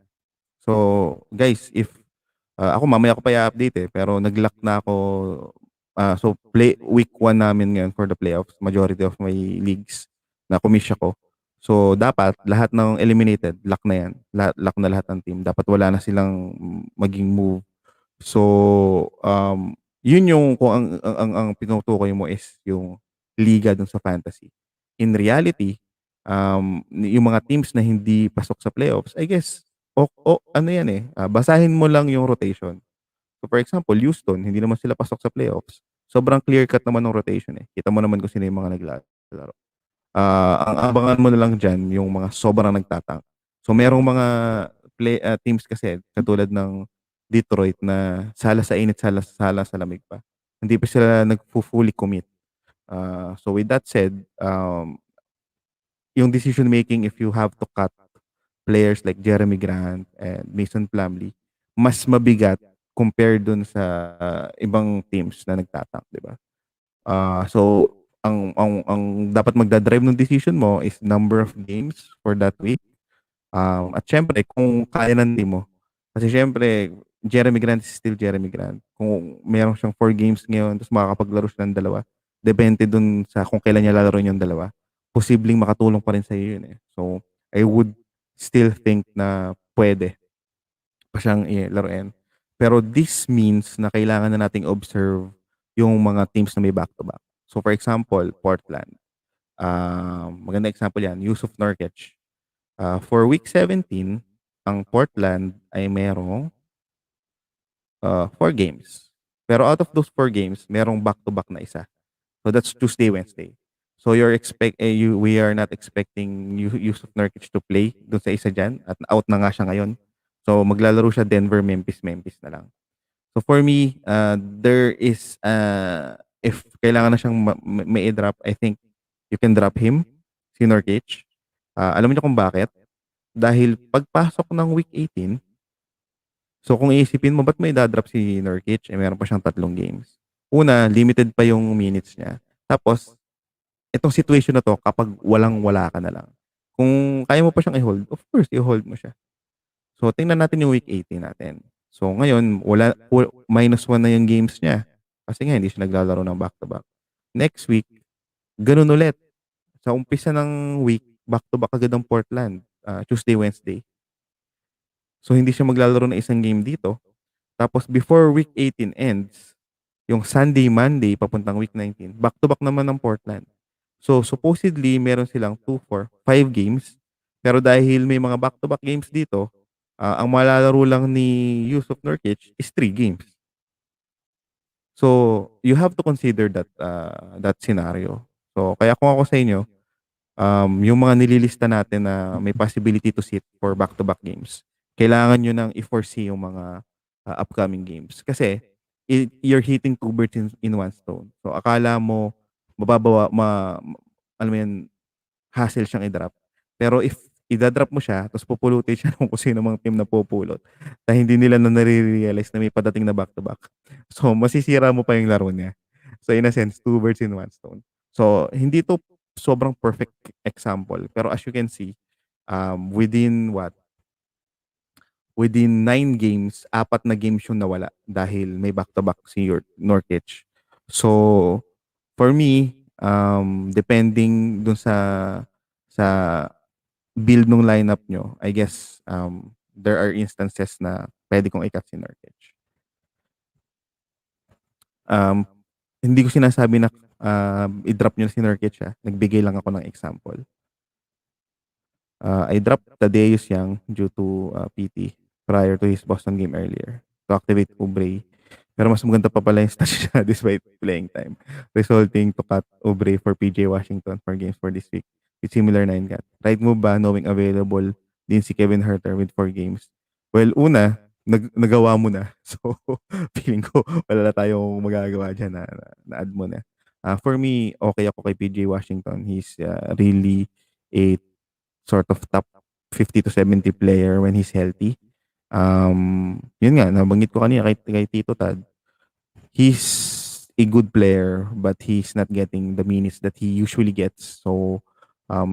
So, guys, if ako mamaya ko pa i-update pero nag-lock na ako. So, week 1 namin ngayon for the playoffs. Majority of my leagues na komisya ko. So, dapat lahat ng eliminated, lock na yan. Lock na lahat ng team. Dapat wala na silang maging move. So, yun yung kung ang tinutukoy mo is yung liga dun sa fantasy. In reality, yung mga teams na hindi pasok sa playoffs, I guess, ano yan basahin mo lang yung rotation. So for example, Houston, hindi naman sila pasok sa playoffs. Sobrang clear cut naman ng rotation Kita mo naman kung sino yung mga naglalaro. Ang abangan mo na lang dyan, yung mga sobrang nagtatang. So merong mga teams kasi, katulad ng Detroit na sala sa init, sala sa lamig pa. Hindi pa sila nag-fully commit. So with that said, yung decision making if you have to cut players like Jeremy Grant and Mason Plumlee, mas mabigat compared dun sa ibang teams na nagtatank, di ba? So ang dapat magda-drive ng decision mo is number of games for that week. At syempre kung kaya ng team mo. Kasi syempre Jeremy Grant is still Jeremy Grant. Kung meron siyang 4 games ngayon tapos makakapaglaro siya ng dalawa, depende dun sa kung kailan niya lalaro yung dalawa. Posibleng makatulong pa rin sa iyo yun So I would still think na pwede pa siyang laruin. Pero this means na kailangan na nating observe yung mga teams na may back-to-back. So for example, Portland. Maganda example yan, Yusuf Nurkic. For week 17, ang Portland ay merong 4 games. Pero out of those 4 games, merong back-to-back na isa. So that's Tuesday, Wednesday. So we are not expecting Yusuf Nurkic to play doon sa isa dyan at out na nga siya ngayon. So maglalaro siya Denver, Memphis na lang. So for me, there is if kailangan na siyang may drop, I think you can drop him, si Nurkic. Alam niyo kung bakit? Dahil pagpasok ng week 18, so kung iisipin mo, ba't may dadrop si Nurkic? Meron pa siyang 3 games. Una, limited pa yung minutes niya. Tapos, itong situation na to, kapag walang-wala ka na lang. Kung kaya mo pa siyang i-hold, of course, i-hold mo siya. So, tingnan natin yung week 18 natin. So, ngayon, -1 na yung games niya. Kasi nga, hindi siya naglalaro ng back-to-back. Next week, ganun ulit. Sa umpisa ng week, back-to-back agad ang Portland. Tuesday, Wednesday. So, hindi siya maglalaro ng isang game dito. Tapos, before week 18 ends, yung Sunday, Monday, papuntang week 19, back-to-back naman ng Portland. So, supposedly, meron silang 2, 4, 5 games. Pero dahil may mga back-to-back games dito, ang malalaro lang ni Yusuf Nurkic is 3 games. So, you have to consider that scenario. So, kaya kung ako sa inyo, yung mga nililista natin na may possibility to sit for back-to-back games, kailangan nyo nang i-foresee yung mga upcoming games. Kasi, you're hitting two birds in one stone. So, akala mo, mababawa, alam mo yan, hassle siyang i-drop. Pero if i-drop mo siya, tapos pupulutin siya ng kung sino mang team na pupulot, na hindi nila na nare-realize na may padating na back-to-back. So, masisira mo pa yung laro niya. So, in a sense, two birds in one stone. So, hindi to sobrang perfect example. Pero as you can see, within what? Within 9 games, 4 na games yung nawala dahil may back-to-back si Nurkic. So, for me, depending dun sa build ng lineup nyo, I guess there are instances na pwede kong ikat si Nurkic. Hindi ko sinasabi na i-drop nyo si Nurkic. Nagbigay lang ako ng example. I dropped Tadeus Young due to PT prior to his Boston game earlier to activate Oubre. Pero mas maganda pa pala yung stats niya despite playing time, resulting to cut Oubre for PJ Washington for games for this week with similar 9 cut. Right move ba knowing available din si Kevin Huerter with 4 games? Well, una, nagawa mo na. So, feeling ko wala na tayong magagawa dyan na add mo na. For me, okay ako kay PJ Washington. He's really a sort of top 50 to 70 player when he's healthy. Yun nga, nabanggit ko kanina kay Tito Tad. He's a good player, but he's not getting the minutes that he usually gets. So,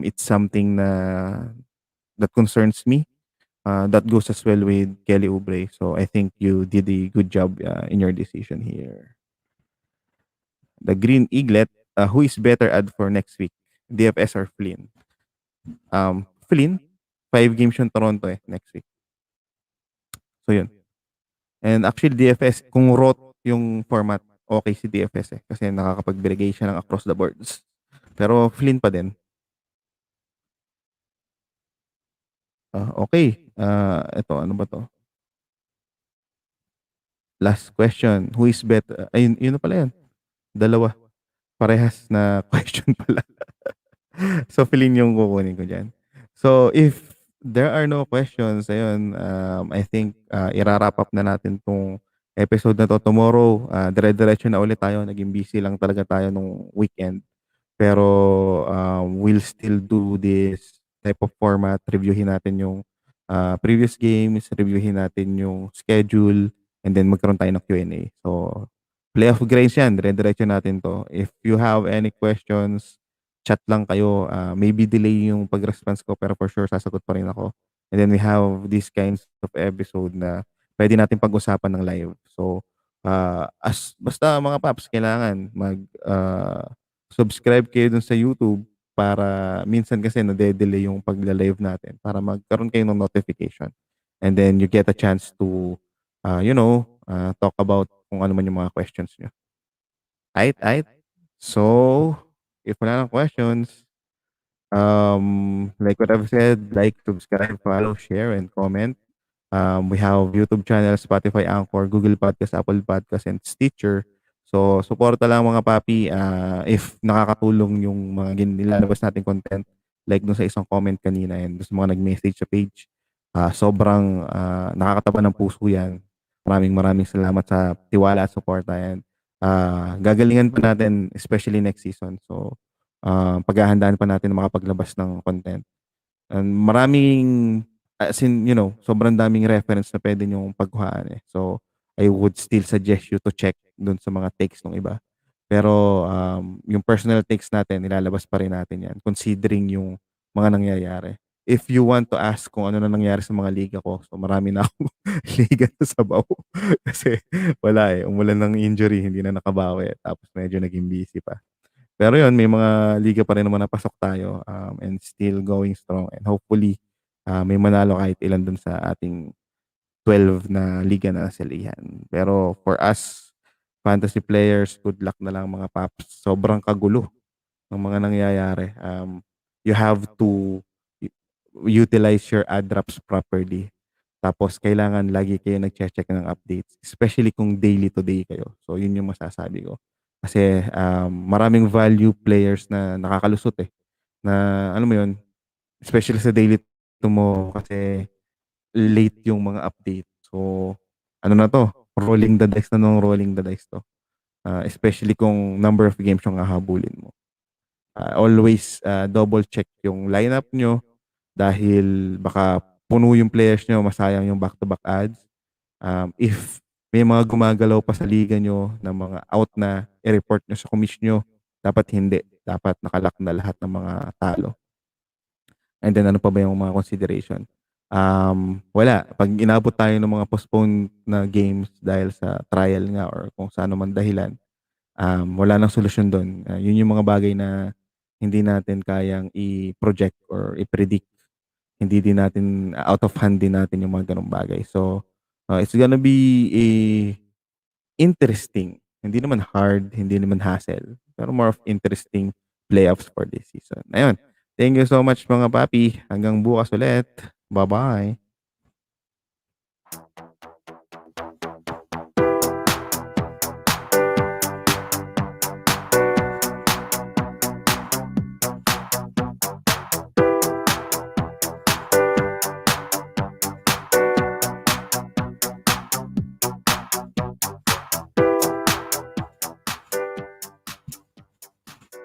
it's something that concerns me. That goes as well with Kelly Oubre. So, I think you did a good job in your decision here. The Green Eaglet, who is better ad for next week? DFS or Flynn? Flynn, 5 games yung Toronto next week. So yun. And actually DFS, kung rot yung format, okay si DFS kasi nakakapag-bigay siya ng across the boards. Pero Flynn pa din. Okay. Ito, ano ba to? Last question. Who is better? Ayun, yun na pala yan. Dalawa. Parehas na question pala. So, Flynn yung kukunin ko dyan. So, if there are no questions, ayun, I think i-wrap up na natin tong episode na to. Tomorrow, dire-diretso na ulit tayo. Naging busy lang talaga tayo nung weekend. Pero we'll still do this type of format. Reviewin natin yung previous games, reviewin natin yung schedule, and then magkaroon tayo ng Q&A. So, playoff grinds yan. Dire-diretso natin to. If you have any questions, chat lang kayo. Maybe delay yung pag-response ko, pero for sure, sasagot pa rin ako. And then we have these kinds of episode na pwede natin pag-usapan ng live. So, basta mga paps, kailangan subscribe kayo dun sa YouTube para minsan kasi nade-delay yung pagla-live natin para magkaroon kayo ng notification. And then you get a chance to, talk about kung ano man yung mga questions nyo. Aight. So, if wala ng questions, like what I've said, like, subscribe, follow, share, and comment. We have YouTube channel, Spotify, Anchor, Google Podcast, Apple Podcast, and Stitcher. So, suporta lang mga papi if nakakatulong yung mga nilalabas nating content. Like dun sa isang comment kanina and dun sa mga nag-message sa page. Sobrang nakakataba ng puso yan. Maraming salamat sa tiwala at suporta yan. Gagalingan pa natin, especially next season. So, paghahandaan pa natin na makapaglabas ng content. And sobrang daming reference na pwede nyong pagkuhaan. So, I would still suggest you to check dun sa mga takes ng iba. Pero, yung personal takes natin, nilalabas pa rin natin yan, considering yung mga nangyayari. If you want to ask kung ano na nangyari sa mga liga ko, so marami na akong liga sa sabaw. Kasi wala umulan ng injury, hindi na nakabawi. Tapos medyo naging busy pa. Pero yun, may mga liga pa rin naman napasok tayo, and still going strong, and hopefully may manalo kahit ilan dun sa ating 12 na liga na nasalihan. Pero for us, fantasy players, good luck na lang mga paps. Sobrang kagulo ng mga nangyayari. You have to utilize your ad drops properly. Tapos kailangan lagi kayo nag-check ng updates, especially kung daily to day kayo. So yun yung masasabi ko. Kasi maraming value players na nakakalusot eh. Na ano mo yun, especially sa daily to mo kasi late yung mga update. So ano na to, rolling the dice na nung rolling the dice to. Especially kung number of games yung hahabulin mo. Always double check yung lineup nyo dahil baka puno yung players nyo, masayang yung back-to-back ads. If may mga gumagalaw pa sa liga nyo na mga out na i-report nyo sa commish nyo, dapat hindi. Dapat nakalak na lahat ng mga talo. And then ano pa ba yung mga consideration? Wala. Pag inabot tayo ng mga postponed na games dahil sa trial nga or kung saan man dahilan, wala nang solusyon doon. Yun yung mga bagay na hindi natin kayang i-project or i-predict. Hindi din natin, out of hand din natin yung mga ganong bagay. So, it's gonna be a interesting. Hindi naman hard, hindi naman hassle. Pero more of interesting playoffs for this season. Ayun. Thank you so much mga papi. Hanggang bukas ulit. Bye-bye.